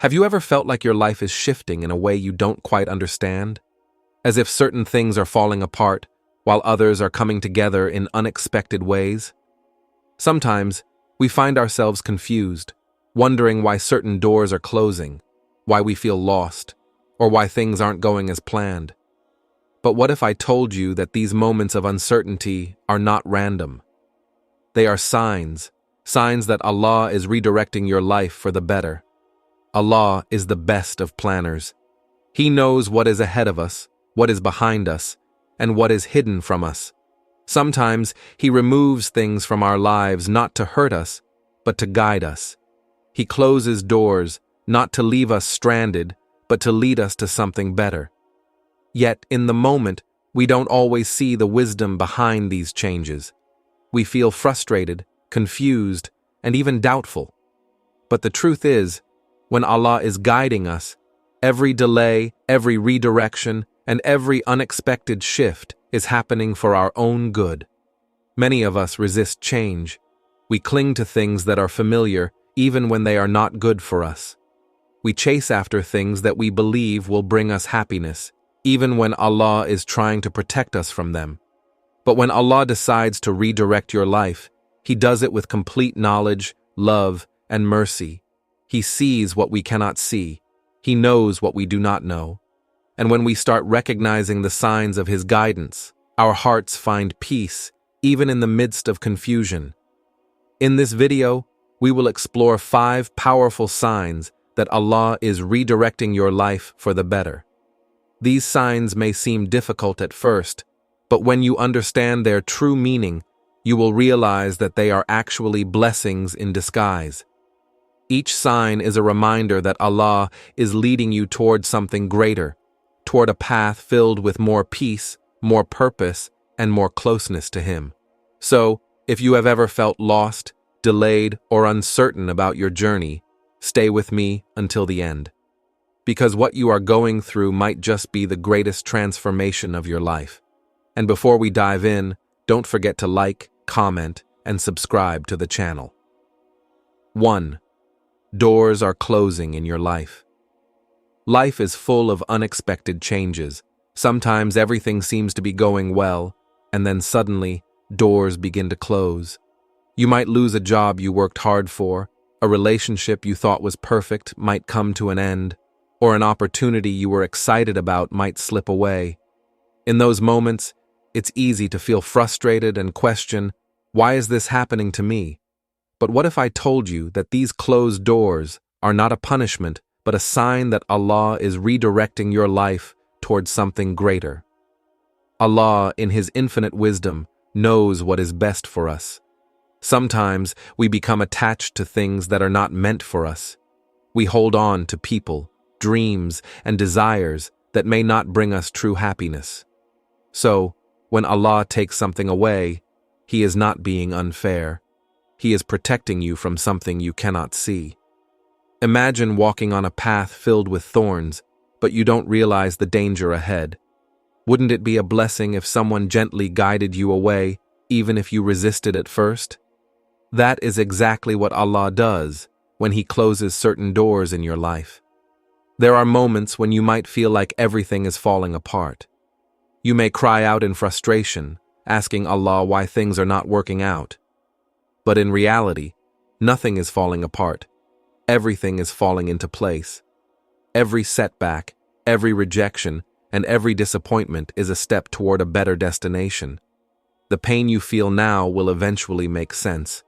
Have you ever felt like your life is shifting in a way you don't quite understand? As if certain things are falling apart, while others are coming together in unexpected ways? Sometimes, we find ourselves confused, wondering why certain doors are closing, why we feel lost, or why things aren't going as planned. But what if I told you that these moments of uncertainty are not random? They are signs that Allah is redirecting your life for the better. Allah is the best of planners. He knows what is ahead of us, what is behind us, and what is hidden from us. Sometimes He removes things from our lives not to hurt us, but to guide us. He closes doors not to leave us stranded, but to lead us to something better. Yet, in the moment, we don't always see the wisdom behind these changes. We feel frustrated, confused, and even doubtful. But the truth is, when Allah is guiding us, every delay, every redirection, and every unexpected shift is happening for our own good. Many of us resist change. We cling to things that are familiar even when they are not good for us. We chase after things that we believe will bring us happiness, even when Allah is trying to protect us from them. But when Allah decides to redirect your life, He does it with complete knowledge, love, and mercy. He sees what we cannot see. He knows what we do not know. And when we start recognizing the signs of His guidance, our hearts find peace, even in the midst of confusion. In this video, we will explore 5 powerful signs that Allah is redirecting your life for the better. These signs may seem difficult at first, but when you understand their true meaning, you will realize that they are actually blessings in disguise. Each sign is a reminder that Allah is leading you toward something greater, toward a path filled with more peace, more purpose, and more closeness to Him. So, if you have ever felt lost, delayed, or uncertain about your journey, stay with me until the end. Because what you are going through might just be the greatest transformation of your life. And before we dive in, don't forget to like, comment, and subscribe to the channel. 1. Doors are closing in your life. Life is full of unexpected changes. Sometimes everything seems to be going well, and then suddenly, doors begin to close. You might lose a job you worked hard for, a relationship you thought was perfect might come to an end, or an opportunity you were excited about might slip away. In those moments, it's easy to feel frustrated and question, why is this happening to me? But what if I told you that these closed doors are not a punishment, but a sign that Allah is redirecting your life towards something greater? Allah, in His infinite wisdom, knows what is best for us. Sometimes we become attached to things that are not meant for us. We hold on to people, dreams, and desires that may not bring us true happiness. So, when Allah takes something away, He is not being unfair. He is protecting you from something you cannot see. Imagine walking on a path filled with thorns, but you don't realize the danger ahead. Wouldn't it be a blessing if someone gently guided you away, even if you resisted at first? That is exactly what Allah does when He closes certain doors in your life. There are moments when you might feel like everything is falling apart. You may cry out in frustration, asking Allah why things are not working out. But in reality, nothing is falling apart. Everything is falling into place. Every setback, every rejection, and every disappointment is a step toward a better destination. The pain you feel now will eventually make sense.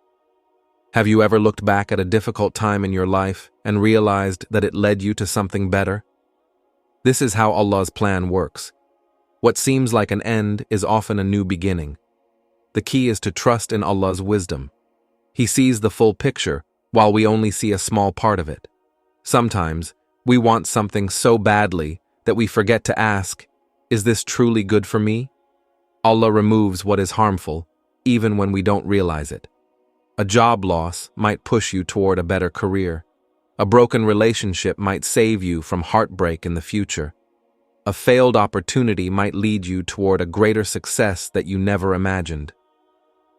Have you ever looked back at a difficult time in your life and realized that it led you to something better? This is how Allah's plan works. What seems like an end is often a new beginning. The key is to trust in Allah's wisdom. He sees the full picture, while we only see a small part of it. Sometimes, we want something so badly that we forget to ask, is this truly good for me? Allah removes what is harmful, even when we don't realize it. A job loss might push you toward a better career. A broken relationship might save you from heartbreak in the future. A failed opportunity might lead you toward a greater success that you never imagined.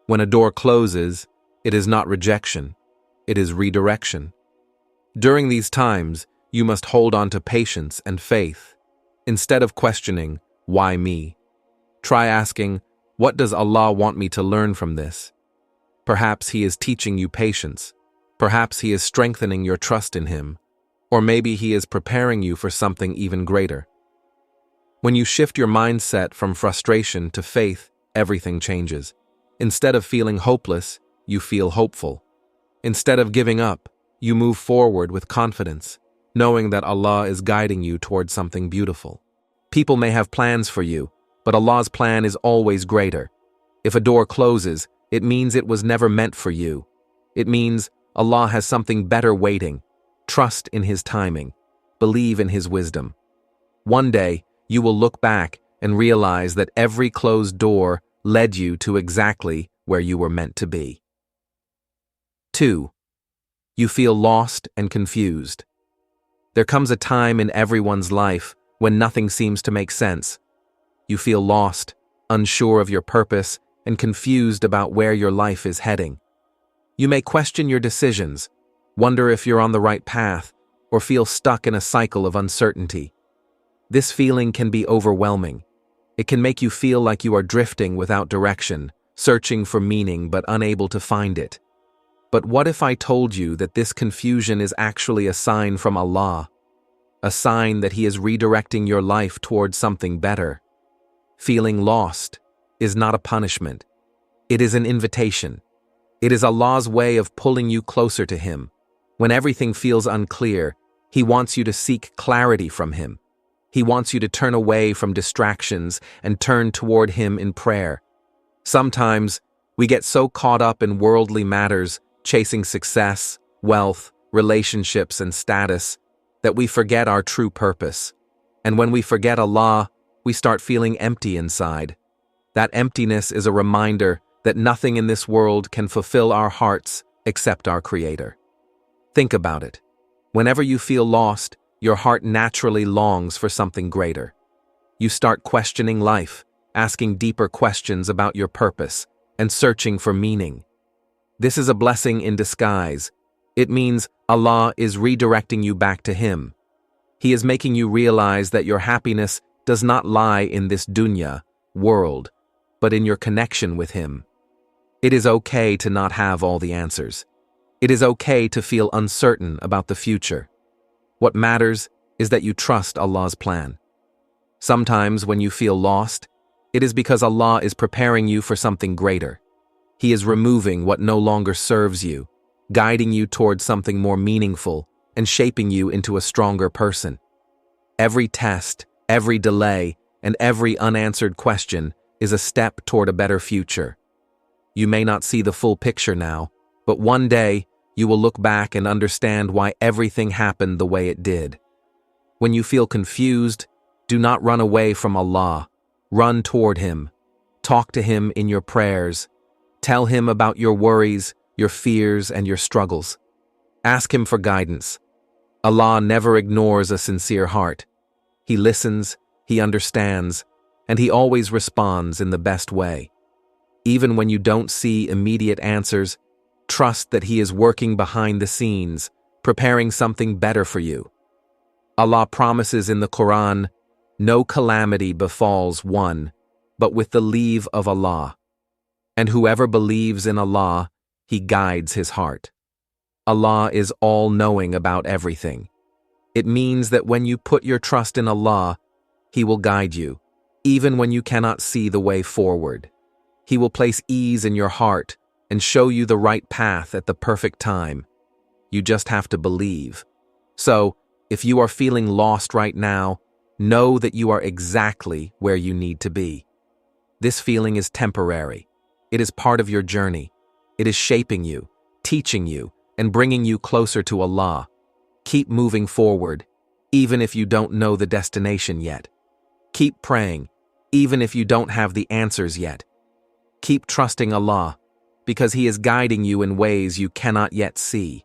When a door closes, it is not rejection, it is redirection. During these times, you must hold on to patience and faith. Instead of questioning, "Why me?" try asking, "What does Allah want me to learn from this?" Perhaps He is teaching you patience. Perhaps He is strengthening your trust in Him. Or maybe He is preparing you for something even greater. When you shift your mindset from frustration to faith, everything changes. Instead of feeling hopeless, you feel hopeful. Instead of giving up, you move forward with confidence, knowing that Allah is guiding you towards something beautiful. People may have plans for you, but Allah's plan is always greater. If a door closes, it means it was never meant for you. It means Allah has something better waiting. Trust in His timing. Believe in His wisdom. One day, you will look back and realize that every closed door led you to exactly where you were meant to be. 2. You feel lost and confused. There comes a time in everyone's life when nothing seems to make sense. You feel lost, unsure of your purpose, and confused about where your life is heading. You may question your decisions, wonder if you're on the right path, or feel stuck in a cycle of uncertainty. This feeling can be overwhelming. It can make you feel like you are drifting without direction, searching for meaning but unable to find it. But what if I told you that this confusion is actually a sign from Allah? A sign that He is redirecting your life towards something better. Feeling lost is not a punishment. It is an invitation. It is Allah's way of pulling you closer to Him. When everything feels unclear, He wants you to seek clarity from Him. He wants you to turn away from distractions and turn toward Him in prayer. Sometimes, we get so caught up in worldly matters, chasing success, wealth, relationships, and status, that we forget our true purpose. And when we forget Allah, we start feeling empty inside. That emptiness is a reminder that nothing in this world can fulfill our hearts except our Creator. Think about it. Whenever you feel lost, your heart naturally longs for something greater. You start questioning life, asking deeper questions about your purpose, and searching for meaning. This is a blessing in disguise. It means Allah is redirecting you back to Him. He is making you realize that your happiness does not lie in this dunya, world, but in your connection with Him. It is okay to not have all the answers. It is okay to feel uncertain about the future. What matters is that you trust Allah's plan. Sometimes when you feel lost, it is because Allah is preparing you for something greater. He is removing what no longer serves you, guiding you towards something more meaningful, and shaping you into a stronger person. Every test, every delay, and every unanswered question is a step toward a better future. You may not see the full picture now, but one day you will look back and understand why everything happened the way it did. When you feel confused, do not run away from Allah. Run toward Him. Talk to Him in your prayers. Tell Him about your worries, your fears, and your struggles. Ask Him for guidance. Allah never ignores a sincere heart. He listens, He understands, and He always responds in the best way. Even when you don't see immediate answers, trust that He is working behind the scenes, preparing something better for you. Allah promises in the Quran, "No calamity befalls one, but with the leave of Allah. And whoever believes in Allah, He guides his heart." Allah is all-knowing about everything. It means that when you put your trust in Allah, He will guide you, even when you cannot see the way forward. He will place ease in your heart and show you the right path at the perfect time. You just have to believe. So, if you are feeling lost right now, know that you are exactly where you need to be. This feeling is temporary. It is part of your journey. It is shaping you, teaching you, and bringing you closer to Allah. Keep moving forward, even if you don't know the destination yet. Keep praying, even if you don't have the answers yet. Keep trusting Allah, because He is guiding you in ways you cannot yet see.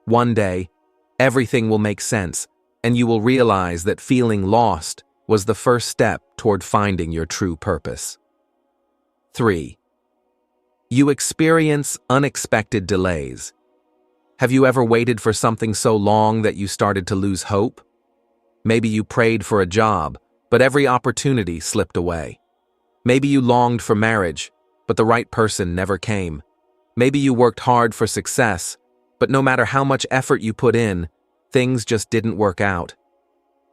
One day, everything will make sense, and you will realize that feeling lost was the first step toward finding your true purpose. 3. You experience unexpected delays. Have you ever waited for something so long that you started to lose hope? Maybe you prayed for a job, but every opportunity slipped away. Maybe you longed for marriage, but the right person never came. Maybe you worked hard for success, but no matter how much effort you put in, things just didn't work out.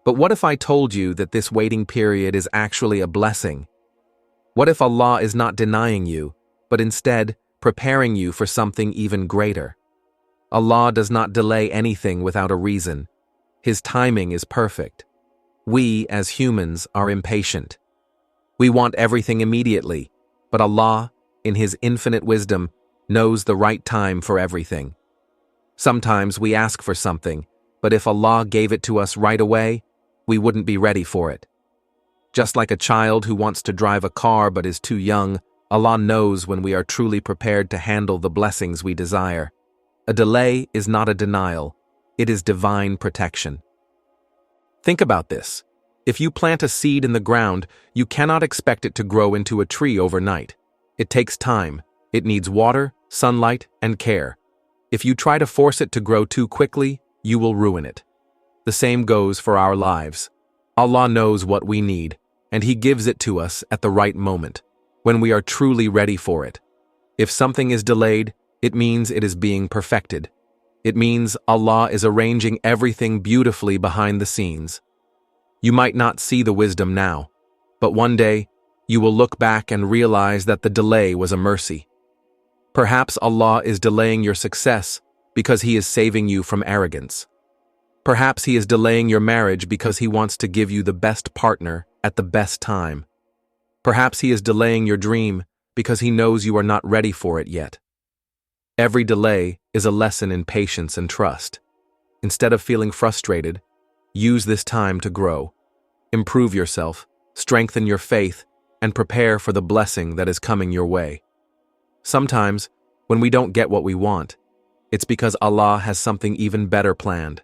But what if I told you that this waiting period is actually a blessing? What if Allah is not denying you, but instead preparing you for something even greater? Allah does not delay anything without a reason. His timing is perfect. We, as humans, are impatient. We want everything immediately, but Allah, in His infinite wisdom, knows the right time for everything. Sometimes we ask for something, but if Allah gave it to us right away, we wouldn't be ready for it. Just like a child who wants to drive a car but is too young, Allah knows when we are truly prepared to handle the blessings we desire. A delay is not a denial, it is divine protection. Think about this. If you plant a seed in the ground, you cannot expect it to grow into a tree overnight. It takes time. It needs water, sunlight, and care. If you try to force it to grow too quickly, you will ruin it. The same goes for our lives. Allah knows what we need, and He gives it to us at the right moment, when we are truly ready for it. If something is delayed, it means it is being perfected. It means Allah is arranging everything beautifully behind the scenes. You might not see the wisdom now, but one day, you will look back and realize that the delay was a mercy. Perhaps Allah is delaying your success because He is saving you from arrogance. Perhaps He is delaying your marriage because He wants to give you the best partner at the best time. Perhaps He is delaying your dream because He knows you are not ready for it yet. Every delay is a lesson in patience and trust. Instead of feeling frustrated, use this time to grow. Improve yourself, strengthen your faith, and prepare for the blessing that is coming your way. Sometimes, when we don't get what we want, it's because Allah has something even better planned.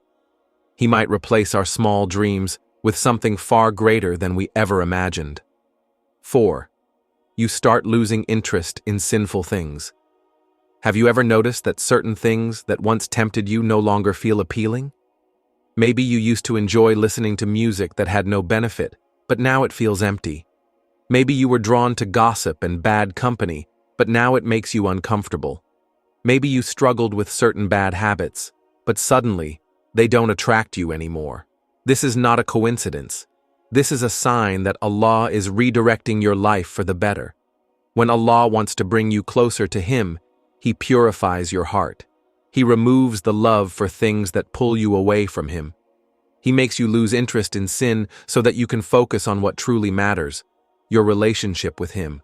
He might replace our small dreams with something far greater than we ever imagined. 4. You start losing interest in sinful things. Have you ever noticed that certain things that once tempted you no longer feel appealing? Maybe you used to enjoy listening to music that had no benefit, but now it feels empty. Maybe you were drawn to gossip and bad company, but now it makes you uncomfortable. Maybe you struggled with certain bad habits, but suddenly, they don't attract you anymore. This is not a coincidence. This is a sign that Allah is redirecting your life for the better. When Allah wants to bring you closer to Him, He purifies your heart. He removes the love for things that pull you away from Him. He makes you lose interest in sin so that you can focus on what truly matters, your relationship with Him.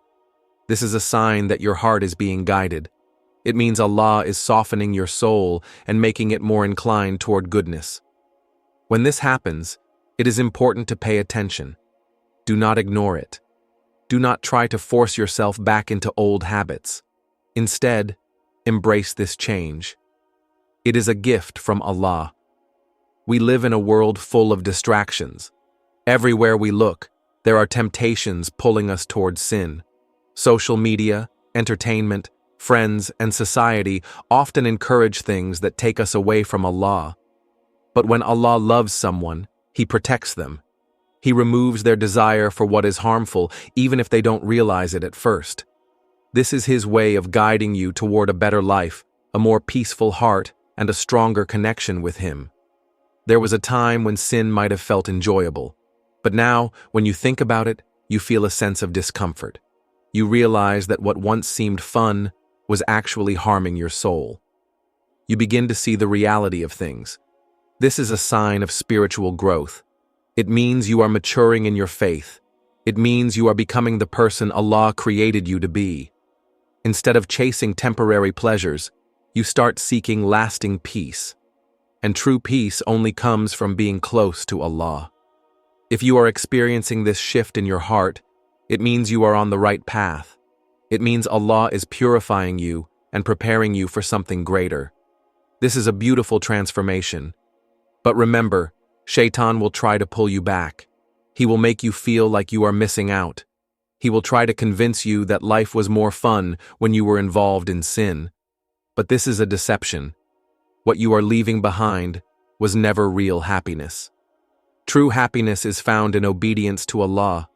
This is a sign that your heart is being guided. It means Allah is softening your soul and making it more inclined toward goodness. When this happens, it is important to pay attention. Do not ignore it. Do not try to force yourself back into old habits. Instead, embrace this change. It is a gift from Allah. We live in a world full of distractions. Everywhere we look, there are temptations pulling us towards sin. Social media, entertainment, friends, and society often encourage things that take us away from Allah. But when Allah loves someone, He protects them. He removes their desire for what is harmful, even if they don't realize it at first. This is His way of guiding you toward a better life, a more peaceful heart, and a stronger connection with Him. There was a time when sin might have felt enjoyable, but now, when you think about it, you feel a sense of discomfort. You realize that what once seemed fun was actually harming your soul. You begin to see the reality of things. This is a sign of spiritual growth. It means you are maturing in your faith. It means you are becoming the person Allah created you to be. Instead of chasing temporary pleasures, you start seeking lasting peace. And true peace only comes from being close to Allah. If you are experiencing this shift in your heart, it means you are on the right path. It means Allah is purifying you and preparing you for something greater. This is a beautiful transformation. But remember, Shaitan will try to pull you back. He will make you feel like you are missing out. He will try to convince you that life was more fun when you were involved in sin. But this is a deception. what you are leaving behind was never real happiness. True happiness is found in obedience to Allah.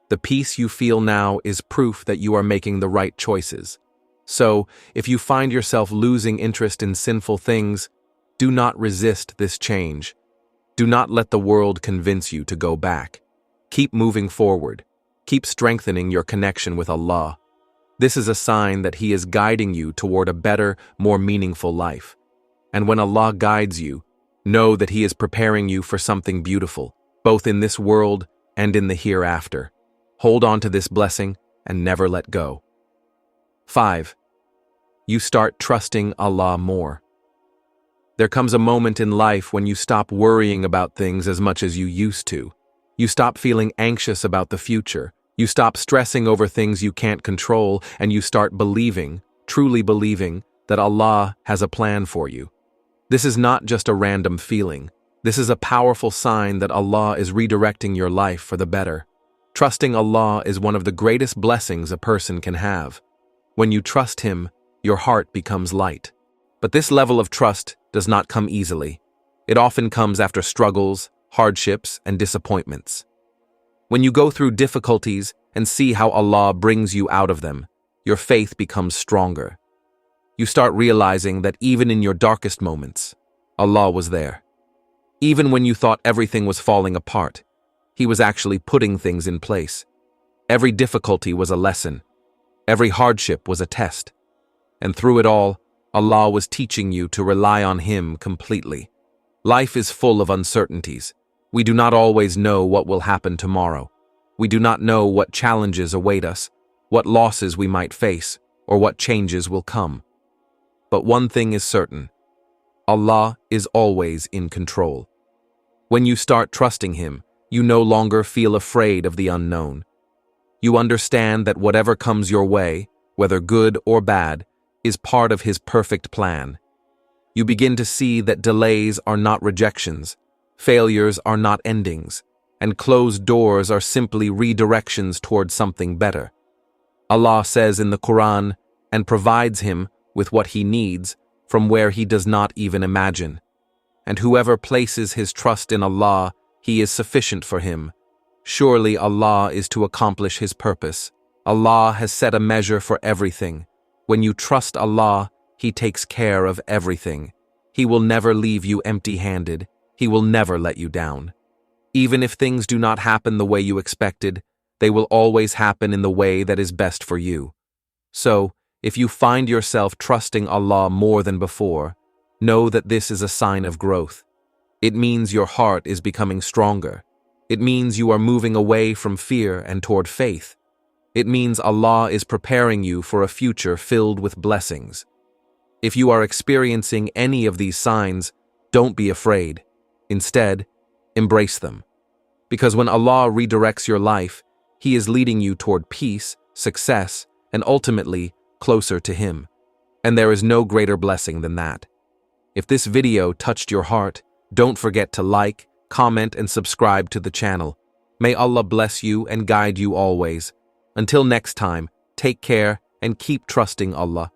The peace you feel now is proof that you are making the right choices. So, if you find yourself losing interest in sinful things, do not resist this change. Do not let the world convince you to go back. Keep moving forward. Keep strengthening your connection with Allah. This is a sign that He is guiding you toward a better, more meaningful life. And when Allah guides you, know that He is preparing you for something beautiful, both in this world and in the hereafter. Hold on to this blessing and never let go. 5. You start trusting Allah more. There comes a moment in life when you stop worrying about things as much as you used to. You stop feeling anxious about the future. You stop stressing over things you can't control, and you start believing, truly believing, that Allah has a plan for you. This is not just a random feeling. This is a powerful sign that Allah is redirecting your life for the better. Trusting Allah is one of the greatest blessings a person can have. When you trust Him, your heart becomes light. But this level of trust does not come easily. It often comes after struggles, hardships, and disappointments. When you go through difficulties and see how Allah brings you out of them, your faith becomes stronger. You start realizing that even in your darkest moments, Allah was there. Even when you thought everything was falling apart, He was actually putting things in place. Every difficulty was a lesson. Every hardship was a test. And through it all, Allah was teaching you to rely on Him completely. Life is full of uncertainties. We do not always know what will happen tomorrow. We do not know what challenges await us, what losses we might face, or what changes will come. But one thing is certain: Allah is always in control. When you start trusting Him, you no longer feel afraid of the unknown. You understand that whatever comes your way, whether good or bad, is part of His perfect plan. You begin to see that delays are not rejections, failures are not endings, and closed doors are simply redirections toward something better. Allah says in the Quran, and provides him with what he needs from where he does not even imagine. And whoever places his trust in Allah, He is sufficient for him. Surely Allah is to accomplish His purpose. Allah has set a measure for everything. When you trust Allah, He takes care of everything. He will never leave you empty-handed. He will never let you down. Even if things do not happen the way you expected, they will always happen in the way that is best for you. So, if you find yourself trusting Allah more than before, know that this is a sign of growth. It means your heart is becoming stronger. It means you are moving away from fear and toward faith. It means Allah is preparing you for a future filled with blessings. If you are experiencing any of these signs, don't be afraid. Instead, embrace them. Because when Allah redirects your life, He is leading you toward peace, success, and ultimately closer to Him. And there is no greater blessing than that. If this video touched your heart, don't forget to like, comment, and subscribe to the channel. May Allah bless you and guide you always. Until next time, take care and keep trusting Allah.